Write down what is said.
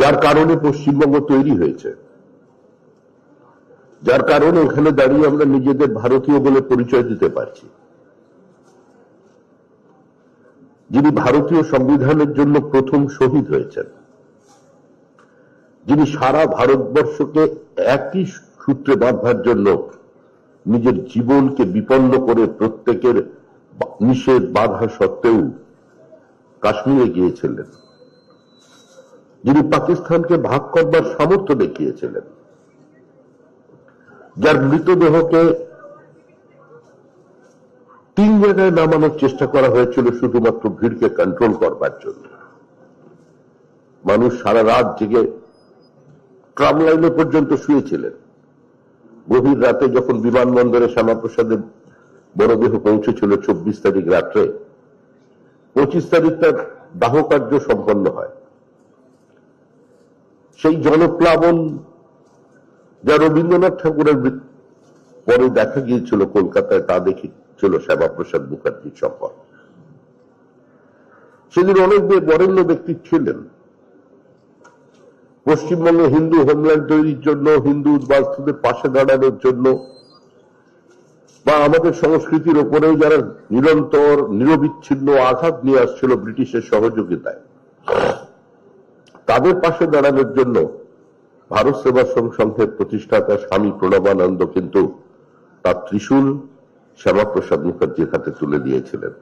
যার কারণে পশ্চিমবঙ্গ তৈরি হয়েছে, যার কারণে ওখানে দাঁড়িয়ে আমরা নিজেদের ভারতীয় বলে পরিচয় দিতে পারছি। যিনি ভারতীয় সংবিধানের জন্য প্রথম শহীদ হয়েছেন, যিনি সারা ভারতবর্ষকে একই সূত্রে বাঁধবার জন্য নিজের জীবনকে বিপন্ন করে প্রত্যেকের নিষেধ বাধা সত্ত্বেও কাশ্মীরে গিয়েছিলেন, যিনি পাকিস্তানকে ভাগ করবার সামর্থ্য দেখিয়েছিলেন, যার মৃতদেহকে 3 জায়গায় নামানোর চেষ্টা করা হয়েছিল শুধুমাত্র ভিড়কে কন্ট্রোল করবার জন্য। মানুষ সারা রাত জেগে ট্রাম লাইনে পর্যন্ত শুয়েছিলেন। গভীর রাতে যখন বিমানবন্দরে শ্যামাপ্রসাদের মরদেহ পৌঁছেছিল 24 তারিখ রাত্রে, 25 তারিখ তার দাহ কার্য সম্পন্ন হয়। সেই জনপ্লাবন যা রবীন্দ্রনাথ ঠাকুরের পরে দেখা গিয়েছিল কলকাতায়, তা দেখেছিল শ্যামাপ্রসাদ মুখার্জির সম্পর্ক। সেদিন অনেক বরেণ্য ব্যক্তি ছিলেন। পশ্চিমবঙ্গে হিন্দু হোমল্যান্ড তৈরির জন্য, হিন্দু উদ্বাস্তুদের পাশে দাঁড়ানোর জন্য, বা আমাদের সংস্কৃতির ওপরেও যারা নিরন্তর নিরবিচ্ছিন্ন আঘাত নিয়ে আসছিল ব্রিটিশের সহযোগিতায়, তাদের পাশে দাঁড়ানোর জন্য ভারত সেবাশ্রম সংঘের প্রতিষ্ঠাতা স্বামী প্রণবানন্দ কিন্তু তার ত্রিশূল শ্যামাপ্রসাদ মুখার্জির হাতে তুলে দিয়েছিলেন।